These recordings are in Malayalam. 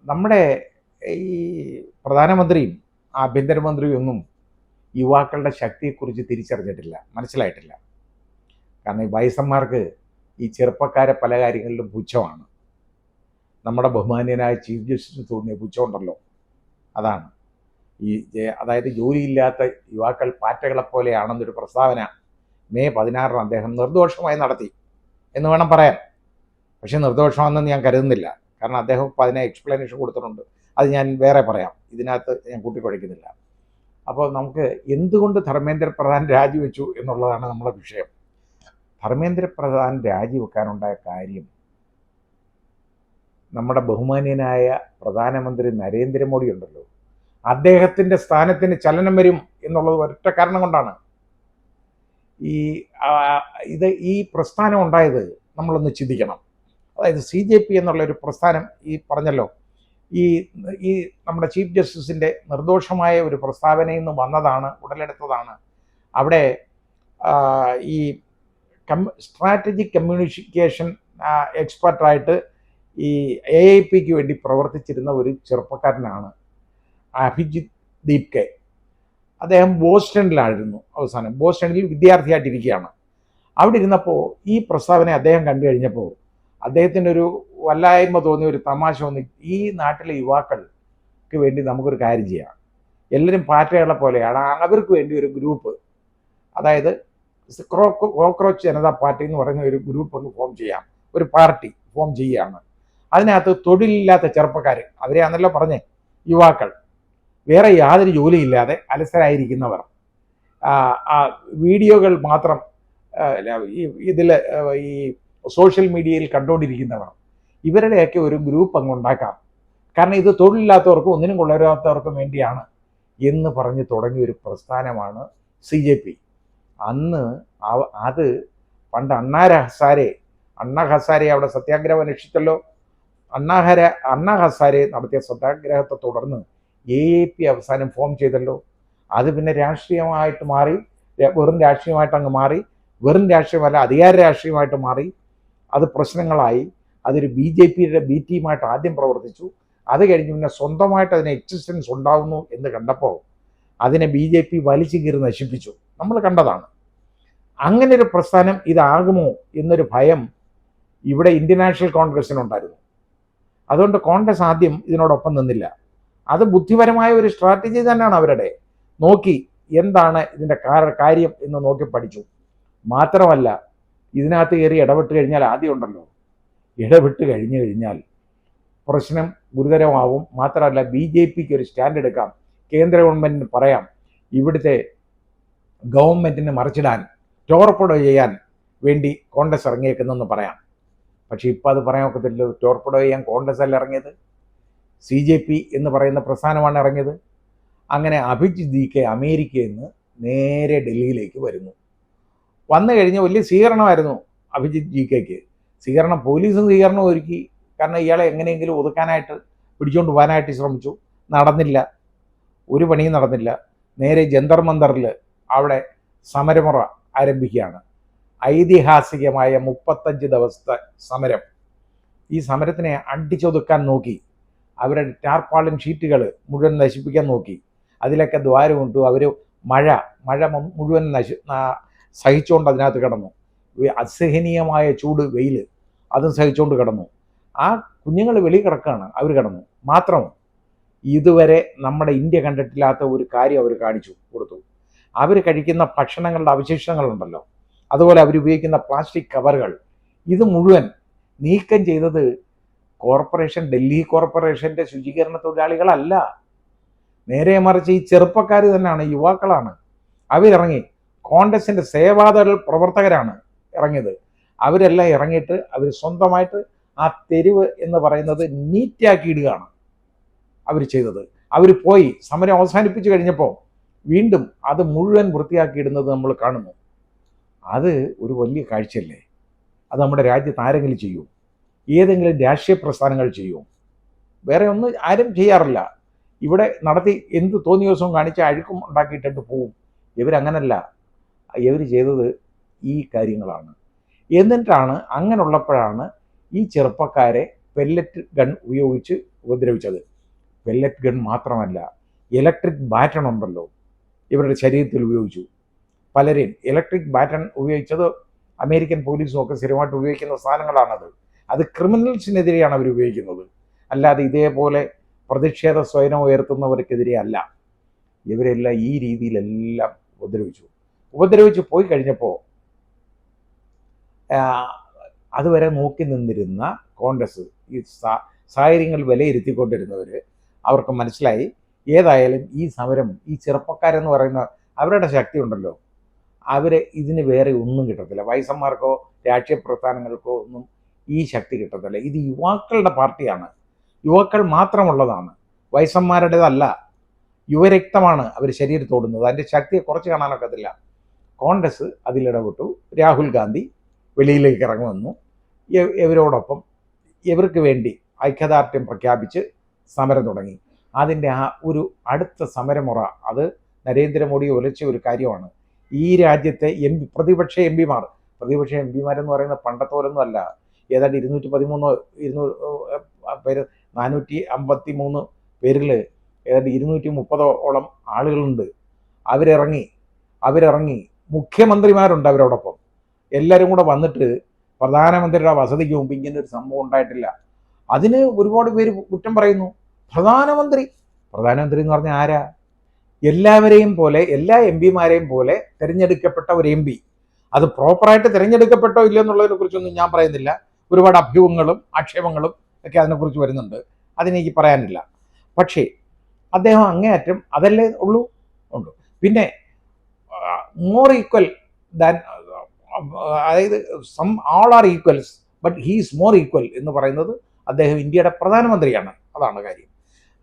നമ്മുടെ ഈ പ്രധാനമന്ത്രിയും ആഭ്യന്തരമന്ത്രിയും ഒന്നും യുവാക്കളുടെ ശക്തിയെക്കുറിച്ച് തിരിച്ചറിഞ്ഞിട്ടില്ല, മനസ്സിലായിട്ടില്ല. കാരണം ഈ വയസ്സന്മാർക്ക് ഈ ചെറുപ്പക്കാരെ പല കാര്യങ്ങളിലും പുച്ഛമാണ്. നമ്മുടെ ബഹുമാന്യനായ ചീഫ് ജസ്റ്റിസ് തോന്നിയ പുച്ഛമുണ്ടല്ലോ, അതാണ് അതായത് ജോലിയില്ലാത്ത യുവാക്കൾ പാറ്റകളെപ്പോലെയാണെന്നൊരു പ്രസ്താവന മെയ് 16 അദ്ദേഹം നിർദോഷമായി നടത്തി എന്ന് വേണം പറയാൻ. പക്ഷേ നിർദോഷമാണെന്ന് ഞാൻ കരുതുന്നില്ല. കാരണം അദ്ദേഹം ഇപ്പോൾ അതിനെ എക്സ്പ്ലനേഷൻ കൊടുത്തിട്ടുണ്ട്. അത് ഞാൻ വേറെ പറയാം, ഇതിനകത്ത് ഞാൻ കൂട്ടിക്കുഴയ്ക്കുന്നില്ല. അപ്പോൾ നമുക്ക് എന്തുകൊണ്ട് ധർമ്മേന്ദ്ര പ്രധാൻ രാജിവെച്ചു എന്നുള്ളതാണ് നമ്മുടെ വിഷയം. ധർമ്മേന്ദ്ര പ്രധാൻ രാജിവെക്കാനുണ്ടായ കാര്യം നമ്മുടെ ബഹുമാന്യനായ പ്രധാനമന്ത്രി നരേന്ദ്രമോദി ഉണ്ടല്ലോ, അദ്ദേഹത്തിൻ്റെ സ്ഥാനത്തിന് ചലനം വരും എന്നുള്ളത് ഒരൊറ്റ കാരണം കൊണ്ടാണ്. ഈ പ്രസ്ഥാനം ഉണ്ടായത് നമ്മളൊന്ന് ചിന്തിക്കണം. അതായത് CJP എന്നുള്ളൊരു പ്രസ്ഥാനം ഈ പറഞ്ഞല്ലോ, ഈ നമ്മുടെ ചീഫ് ജസ്റ്റിസിൻ്റെ നിർദോഷമായ ഒരു പ്രസ്താവനയിൽ നിന്ന് വന്നതാണ്, ഉടലെടുത്തതാണ്. അവിടെ ഈ സ്ട്രാറ്റജിക് കമ്മ്യൂണിക്കേഷൻ എക്സ്പെർട്ടായിട്ട് ഈ AIPക്ക് വേണ്ടി പ്രവർത്തിച്ചിരുന്ന ഒരു ചെറുപ്പക്കാരനാണ് അഭിജിത്ത് ദീപ് കെ. അദ്ദേഹം ബോസ്റ്റണിലായിരുന്നു, അവസാനം ബോസ്റ്റണിൽ വിദ്യാർത്ഥിയായിട്ടിരിക്കുകയാണ്. അവിടെ ഇരുന്നപ്പോൾ ഈ പ്രസ്താവന അദ്ദേഹം കണ്ടു കഴിഞ്ഞപ്പോൾ അദ്ദേഹത്തിൻ്റെ ഒരു വല്ലായ്മ തോന്നി, ഒരു തമാശ തോന്നി. ഈ നാട്ടിലെ യുവാക്കൾക്ക് വേണ്ടി നമുക്കൊരു കാര്യം ചെയ്യാം, എല്ലാവരും പാറ്റകളെ പോലെയാണ്, അവർക്ക് വേണ്ടി ഒരു ഗ്രൂപ്പ്, അതായത് കോക്രോച്ച് ജനതാ പാർട്ടി എന്ന് പറയുന്ന ഒരു ഗ്രൂപ്പ് ഒന്ന് ഫോം ചെയ്യാം, ഒരു പാർട്ടി ഫോം ചെയ്യുകയാണ്. അതിനകത്ത് തൊഴിലില്ലാത്ത ചെറുപ്പക്കാർ, അവരെയാണല്ലോ പറഞ്ഞേ, യുവാക്കൾ, വേറെ യാതൊരു ജോലിയില്ലാതെ അലസരായിരിക്കുന്നവർ, വീഡിയോകൾ മാത്രം ഇതിൽ ഈ സോഷ്യൽ മീഡിയയിൽ കണ്ടുകൊണ്ടിരിക്കുന്നവർ, ഇവരുടെയൊക്കെ ഒരു ഗ്രൂപ്പ് അങ്ങ് ഉണ്ടാക്കാം. കാരണം ഇത് തൊഴിലില്ലാത്തവർക്കും ഒന്നിനും കൊള്ളരാത്തവർക്കും വേണ്ടിയാണ് എന്ന് പറഞ്ഞ് തുടങ്ങിയ ഒരു പ്രസ്ഥാനമാണ് CJP. അന്ന് അത് പണ്ട് അണ്ണാ ഹസാരെ അവിടെ സത്യാഗ്രഹം അനുഷ്ഠിച്ചല്ലോ. അണ്ണാ ഹസാരെ നടത്തിയ സത്യാഗ്രഹത്തെ തുടർന്ന് AIP അവസാനം ഫോം ചെയ്തല്ലോ. അത് പിന്നെ രാഷ്ട്രീയമായിട്ട് മാറി, വെറും രാഷ്ട്രീയമായിട്ട് അങ്ങ് മാറി, വെറും രാഷ്ട്രീയമല്ല അധികാര രാഷ്ട്രീയമായിട്ട് മാറി. അത് പ്രശ്നങ്ങളായി. അതൊരു BJPയുടെ B ടീമായിട്ട് ആദ്യം പ്രവർത്തിച്ചു. അത് കഴിഞ്ഞ് പിന്നെ സ്വന്തമായിട്ട് അതിന് എക്സിസ്റ്റൻസ് ഉണ്ടാകുന്നു എന്ന് കണ്ടപ്പോൾ അതിനെ BJP വലിച്ചു കീറി നശിപ്പിച്ചു. നമ്മൾ കണ്ടതാണ്. അങ്ങനെ ഒരു പ്രസ്ഥാനം ഇതാകുമോ എന്നൊരു ഭയം ഇവിടെ ഇന്ത്യൻ നാഷണൽ കോൺഗ്രസിനുണ്ടായിരുന്നു. അതുകൊണ്ട് കോൺഗ്രസ് ആദ്യം ഇതിനോടൊപ്പം നിന്നില്ല. അത് ബുദ്ധിപരമായ ഒരു സ്ട്രാറ്റജി തന്നെയാണ് അവരുടെ. നോക്കി എന്താണ് ഇതിൻ്റെ കാര്യം എന്ന് നോക്കി പഠിച്ചു. മാത്രമല്ല ഇതിനകത്ത് കയറി ഇടപെട്ട് കഴിഞ്ഞാൽ ആദ്യം ഉണ്ടല്ലോ, ഇടപെട്ട് കഴിഞ്ഞാൽ പ്രശ്നം ഗുരുതരമാവും. മാത്രമല്ല BJPക്ക് ഒരു സ്റ്റാൻഡ് എടുക്കാം, കേന്ദ്ര ഗവൺമെൻറ്റിന് പറയാം, ഇവിടുത്തെ ഗവൺമെൻറ്റിനെ മറിച്ചിടാൻ, ടോർപ്പഡോ ചെയ്യാൻ വേണ്ടി കോൺഗ്രസ് ഇറങ്ങിയേക്കുന്നെന്ന് പറയാം. പക്ഷേ ഇപ്പോൾ അത് പറയാൻ ഒക്കത്തില്ല. ടോർപ്പഡോ ചെയ്യാൻ കോൺഗ്രസ് അല്ല ഇറങ്ങിയത്, CJP എന്ന് പറയുന്ന പ്രസ്ഥാനമാണ് ഇറങ്ങിയത്. അങ്ങനെ അഭിജിത്ത് ദീപ് കെ അമേരിക്കയിൽ നിന്ന് നേരെ ഡൽഹിയിലേക്ക് വരുന്നു. വന്നു കഴിഞ്ഞ് വലിയ സ്വീകരണമായിരുന്നു അഭിജിത്ത് ദീപ് കെക്ക്. സ്വീകരണം, പോലീസും സ്വീകരണം ഒരുക്കി. കാരണം ഇയാളെ എങ്ങനെയെങ്കിലും ഒതുക്കാനായിട്ട്, പിടിച്ചുകൊണ്ട് പോകാനായിട്ട് ശ്രമിച്ചു. നടന്നില്ല, ഒരു പണിയും നടന്നില്ല. നേരെ ജന്തർ മന്ദറിൽ അവിടെ സമരമുറ ആരംഭിക്കുകയാണ്. ഐതിഹാസികമായ 35 ദിവസത്തെ സമരം. ഈ സമരത്തിനെ അടിച്ചൊതുക്കാൻ നോക്കി. അവരുടെ ടാർപാളിൻ ഷീറ്റുകൾ മുഴുവൻ നശിപ്പിക്കാൻ നോക്കി. അതിലൊക്കെ ദ്വാരമുണ്ടു. അവർ മഴ മുഴുവൻ സഹിച്ചുകൊണ്ട് അതിനകത്ത് കിടന്നു. അസഹനീയമായ ചൂട്, വെയിൽ, അതും സഹിച്ചുകൊണ്ട് കിടന്നു. ആ കുഞ്ഞുങ്ങൾ വെളി കിടക്കുകയാണ്, അവർ കിടന്നു. മാത്രം ഇതുവരെ നമ്മുടെ ഇന്ത്യ കണ്ടിട്ടില്ലാത്ത ഒരു കാര്യം അവർ കാണിച്ചു കൊടുത്തു. അവർ കഴിക്കുന്ന ഭക്ഷണങ്ങളുടെ അവശിഷ്ടങ്ങളുണ്ടല്ലോ, അതുപോലെ അവരുപയോഗിക്കുന്ന പ്ലാസ്റ്റിക് കവറുകൾ, ഇത് മുഴുവൻ നീക്കം ചെയ്തത് ഡൽഹി കോർപ്പറേഷൻ്റെ ശുചീകരണ തൊഴിലാളികളല്ല. നേരെ മറിച്ച് ഈ ചെറുപ്പക്കാർ തന്നെയാണ്, യുവാക്കളാണ്. അവരിറങ്ങി. കോൺഗ്രസിൻ്റെ സേവാദൾ പ്രവർത്തകരാണ് ഇറങ്ങിയത്. അവരെല്ലാം ഇറങ്ങിയിട്ട് അവർ സ്വന്തമായിട്ട് ആ തെരുവ് എന്ന് പറയുന്നത് നീറ്റാക്കി ഇടുകയാണ് അവർ ചെയ്തത്. അവർ പോയി സമരം അവസാനിപ്പിച്ചു കഴിഞ്ഞപ്പോൾ വീണ്ടും അത് മുഴുവൻ വൃത്തിയാക്കിയിടുന്നത് നമ്മൾ കാണുന്നു. അത് ഒരു വലിയ കാഴ്ചയല്ലേ? അത് നമ്മുടെ രാജ്യത്ത് ആരെങ്കിലും ചെയ്യൂ? ഏതെങ്കിലും രാഷ്ട്രീയ പ്രസ്ഥാനങ്ങൾ ചെയ്യൂ? വേറെ ഒന്നും ആരും ചെയ്യാറില്ല. ഇവിടെ നടത്തി എന്ത് തോന്നിയ ദിവസവും കാണിച്ച് അഴുക്കും ഉണ്ടാക്കിയിട്ടിട്ട് പോവും. ഇവരങ്ങനല്ല. ഇവർ ചെയ്തത് ഈ കാര്യങ്ങളാണ്. എന്നിട്ടാണ് അങ്ങനെയുള്ളപ്പോഴാണ് ഈ ചെറുപ്പക്കാരെ പെല്ലറ്റ് ഗൺ ഉപയോഗിച്ച് ഉപദ്രവിച്ചത്. പെല്ലറ്റ് ഗൺ മാത്രമല്ല, ഇലക്ട്രിക് ബാറ്റൺ ഉണ്ടല്ലോ ഇവരുടെ ശരീരത്തിൽ ഉപയോഗിച്ചു. പലരെയും ഇലക്ട്രിക് ബാറ്റൺ ഉപയോഗിച്ചത് അമേരിക്കൻ പോലീസും ഒക്കെ സ്ഥിരമായിട്ട് ഉപയോഗിക്കുന്ന സാധനങ്ങളാണത്. അത് ക്രിമിനൽസിനെതിരെയാണ് അവർ ഉപയോഗിക്കുന്നത്, അല്ലാതെ ഇതേപോലെ പ്രതിഷേധ സ്വയം ഉയർത്തുന്നവർക്കെതിരെ അല്ല. ഇവരെല്ലാം ഈ രീതിയിലെല്ലാം ഉപദ്രവിച്ചു പോയി കഴിഞ്ഞപ്പോൾ അതുവരെ നോക്കി നിന്നിരുന്ന കോൺഗ്രസ്, ഈ സാഹചര്യങ്ങൾ വിലയിരുത്തിക്കൊണ്ടിരുന്നവർ, അവർക്ക് മനസ്സിലായി ഏതായാലും ഈ സമരം, ഈ ചെറുപ്പക്കാരെന്ന് പറയുന്ന അവരുടെ ശക്തി ഉണ്ടല്ലോ, അവരെ ഇതിന് വേറെ ഒന്നും കിട്ടത്തില്ല. വയസ്സന്മാർക്കോ രാഷ്ട്രീയ പ്രസ്ഥാനങ്ങൾക്കോ ഒന്നും ഈ ശക്തി കിട്ടത്തില്ല. ഇത് യുവാക്കളുടെ പാർട്ടിയാണ്, യുവാക്കൾ മാത്രമുള്ളതാണ്, വയസ്സന്മാരുടേതല്ല. യുവരക്തമാണ് അവർ ശരീരത്തോടുന്നത്. അതിൻ്റെ ശക്തിയെ കുറച്ച് കാണാനൊക്കത്തില്ല. കോൺഗ്രസ് അതിലിടപെട്ടു. രാഹുൽ ഗാന്ധി വെളിയിലേക്ക് ഇറങ്ങി വന്നു. ഇവരോടൊപ്പം ഇവർക്ക് വേണ്ടി ഐക്യദാർഢ്യം പ്രഖ്യാപിച്ച് സമരം തുടങ്ങി. അതിൻ്റെ ആ ഒരു അടുത്ത സമരമുറ അത് നരേന്ദ്രമോദി ഉലച്ച ഒരു കാര്യമാണ്. ഈ രാജ്യത്തെ പ്രതിപക്ഷ എം പിമാരെന്ന് പറയുന്ന പണ്ടത്തോലൊന്നും അല്ല. ഏതാണ്ട് 213 പേര്, 453 പേരിൽ ഏതാണ്ട് 230ഓളം ആളുകളുണ്ട്. അവരിറങ്ങി മുഖ്യമന്ത്രിമാരുണ്ട് അവരോടൊപ്പം. എല്ലാവരും കൂടെ വന്നിട്ട് പ്രധാനമന്ത്രിയുടെ വസതിക്ക് മുമ്പ് ഇങ്ങനെ ഒരു സംഭവം ഉണ്ടായിട്ടില്ല. അതിന് ഒരുപാട് പേര് കുറ്റം പറയുന്നു. പ്രധാനമന്ത്രി എന്ന് പറഞ്ഞാൽ ആരാ? എല്ലാവരെയും പോലെ, എല്ലാ എം പിമാരെയും പോലെ തിരഞ്ഞെടുക്കപ്പെട്ട ഒരു എം പി. അത് പ്രോപ്പറായിട്ട് തിരഞ്ഞെടുക്കപ്പെട്ടോ ഇല്ലയോ എന്നുള്ളതിനെ കുറിച്ചൊന്നും ഞാൻ പറയുന്നില്ല. ഒരുപാട് അഭ്യൂഹങ്ങളും ആക്ഷേപങ്ങളും ഒക്കെ അതിനെക്കുറിച്ച് വരുന്നുണ്ട്, അതിനെനിക്ക് പറയാനില്ല. പക്ഷേ അദ്ദേഹം അങ്ങേയറ്റം അതല്ലേ ഉള്ളൂ. പിന്നെ മോർ ഈക്വൽ ദാൻ, അതായത് all are equals but he's more equal എന്ന് പറയുന്നത് അദ്ദേഹം ഇന്ത്യയുടെ പ്രധാനമന്ത്രിയാണ്. അതാണ് കാര്യം.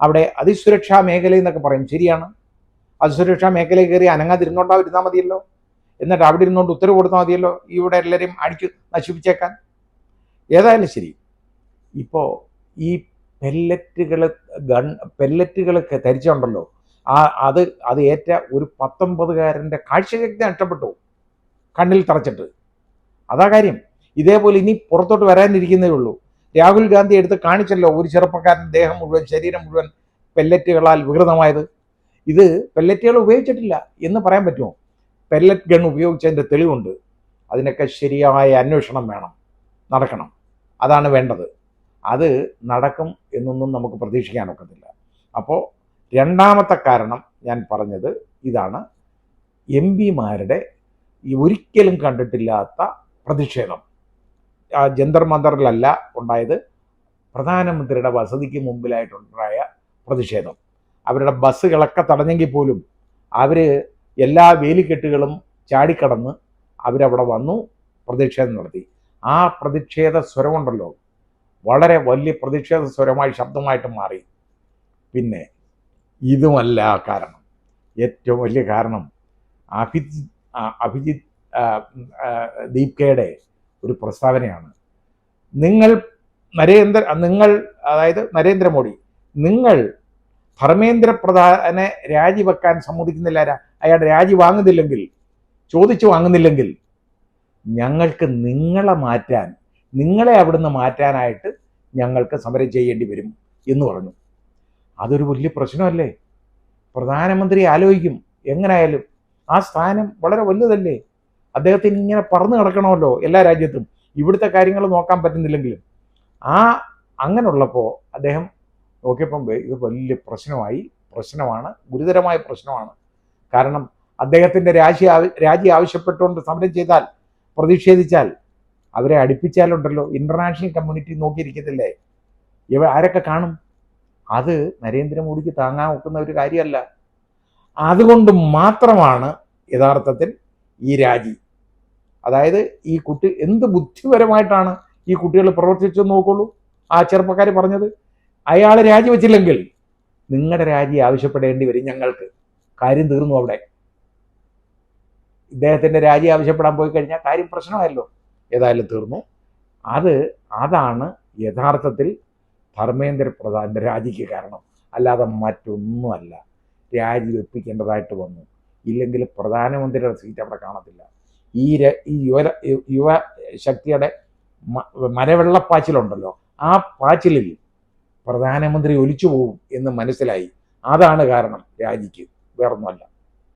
അവിടെ അതിസുരക്ഷാ മേഖല എന്നൊക്കെ പറയും, ശരിയാണ്. അതിസുരക്ഷാ മേഖലയിൽ കയറി അനങ്ങാതിരുന്നാൽ മതിയല്ലോ, എന്നിട്ട് അവിടെ ഇരുന്നുകൊണ്ട് ഉത്തരവ് കൊടുത്താൽ മതിയല്ലോ ഇവിടെ എല്ലാവരെയും അടിച്ച് നശിപ്പിച്ചേക്കാൻ. ഏതായാലും ശരി, ഇപ്പോൾ ഈ പെല്ലറ്റുകളൊക്കെ ധരിച്ചുണ്ടല്ലോ, അത് ഏറ്റ ഒരു 19കാരൻ്റെ കാഴ്ചശക്തി നഷ്ടപ്പെട്ടു, കണ്ണിൽ തറച്ചിട്ട്. അതാ കാര്യം. ഇതേപോലെ ഇനി പുറത്തോട്ട് വരാനിരിക്കുന്നേ ഉള്ളൂ. രാഹുൽ ഗാന്ധി എടുത്ത് കാണിച്ചല്ലോ ഒരു ചെറുപ്പക്കാരൻ ദേഹം മുഴുവൻ, ശരീരം മുഴുവൻ പെല്ലറ്റുകളാൽ വികൃതമായത്. ഇത് പെല്ലറ്റുകൾ ഉപയോഗിച്ചിട്ടില്ല എന്ന് പറയാൻ പറ്റുമോ? പെല്ലറ്റ് ഗൺ ഉപയോഗിച്ചതിൻ്റെ തെളിവുണ്ട്. അതിനൊക്കെ ശരിയായ അന്വേഷണം നടക്കണം. അതാണ് വേണ്ടത്. അത് നടക്കും എന്നൊന്നും നമുക്ക് പ്രതീക്ഷിക്കാനൊക്കത്തില്ല. അപ്പോൾ രണ്ടാമത്തെ കാരണം ഞാൻ പറഞ്ഞത് ഇതാണ്, എം പിമാരുടെ ഒരിക്കലും കണ്ടിട്ടില്ലാത്ത പ്രതിഷേധം. ജന്തർ മന്ദറിലല്ല ഉണ്ടായത്, പ്രധാനമന്ത്രിയുടെ വസതിക്ക് മുമ്പിലായിട്ടുണ്ടായ പ്രതിഷേധം. അവരുടെ ബസ്സുകളൊക്കെ തടഞ്ഞെങ്കിൽ പോലും അവർ എല്ലാ വേലിക്കെട്ടുകളും ചാടിക്കടന്ന് അവരവിടെ വന്നു പ്രതിഷേധം നടത്തി. ആ പ്രതിഷേധ സ്വരമുണ്ടല്ലോ, വളരെ വലിയ പ്രതിഷേധ സ്വരമായി ശബ്ദമായിട്ട് മാറി. പിന്നെ ഇതുമല്ല കാരണം. ഏറ്റവും വലിയ കാരണം അഭിജിത്ത് ദീപ്കയുടെ ഒരു പ്രസ്താവനയാണ്. അതായത് നരേന്ദ്രമോദി, നിങ്ങൾ ധർമ്മേന്ദ്ര പ്രധാനെ രാജിവെക്കാൻ സമ്മതിക്കുന്നില്ല, അയാളുടെ രാജി ചോദിച്ചു വാങ്ങുന്നില്ലെങ്കിൽ ഞങ്ങൾക്ക് നിങ്ങളെ അവിടുന്ന് മാറ്റാനായിട്ട് ഞങ്ങൾക്ക് സമരം ചെയ്യേണ്ടി വരും എന്ന് പറഞ്ഞു. അതൊരു വലിയ പ്രശ്നമല്ലേ? പ്രധാനമന്ത്രി ആലോചിക്കും, എങ്ങനെയായാലും ആ സ്ഥാനം വളരെ വലുതല്ലേ, അദ്ദേഹത്തിന് ഇങ്ങനെ പറന്നു കിടക്കണമല്ലോ എല്ലാ രാജ്യത്തും, ഇവിടുത്തെ കാര്യങ്ങൾ നോക്കാൻ പറ്റുന്നില്ലെങ്കിലും. അങ്ങനെയുള്ളപ്പോൾ അദ്ദേഹം നോക്കിയപ്പം ഇത് വലിയ പ്രശ്നമാണ്, ഗുരുതരമായ പ്രശ്നമാണ്. കാരണം അദ്ദേഹത്തിൻ്റെ രാജി ആവശ്യപ്പെട്ടുകൊണ്ട് സമരം ചെയ്താൽ, പ്രതിഷേധിച്ചാൽ, അവരെ അടുപ്പിച്ചാലുണ്ടല്ലോ ഇന്റർനാഷണൽ കമ്മ്യൂണിറ്റി നോക്കിയിരിക്കത്തില്ലേ, ആരൊക്കെ കാണും? അത് നരേന്ദ്രമോദിക്ക് താങ്ങാൻ ഒക്കുന്ന ഒരു കാര്യമല്ല. അതുകൊണ്ട് മാത്രമാണ് യഥാർത്ഥത്തിൽ ഈ രാജി. അതായത് ഈ കുട്ടി എന്ത് ബുദ്ധിപരമായിട്ടാണ് ഈ കുട്ടികൾ പ്രവർത്തിച്ചെന്ന് നോക്കുള്ളൂ. ആ ചെറുപ്പക്കാർ പറഞ്ഞത്, അയാൾ രാജിവെച്ചില്ലെങ്കിൽ നിങ്ങളുടെ രാജി ആവശ്യപ്പെടേണ്ടി വരും ഞങ്ങൾക്ക്. കാര്യം തീർന്നു അവിടെ. ഇദ്ദേഹത്തിൻ്റെ രാജി ആവശ്യപ്പെടാൻ പോയി കഴിഞ്ഞാൽ കാര്യം പ്രശ്നമായല്ലോ. ഏതായാലും തീർന്നു. അതാണ് യഥാർത്ഥത്തിൽ ധർമ്മേന്ദ്ര പ്രധാൻ്റെ രാജിക്ക് കാരണം, അല്ലാതെ മറ്റൊന്നുമല്ല. രാജിവെപ്പിക്കേണ്ടതായിട്ട് വന്നു. ഇല്ലെങ്കിൽ പ്രധാനമന്ത്രിയുടെ സീറ്റ് അവിടെ കാണത്തില്ല. ഈ യുവ ശക്തിയുടെ മരവെള്ളപ്പാച്ചിലുണ്ടല്ലോ, ആ പാച്ചിലിൽ പ്രധാനമന്ത്രി ഒലിച്ചു പോകും എന്ന് മനസ്സിലായി. അതാണ് കാരണം രാജിക്ക്, വേറൊന്നുമല്ല.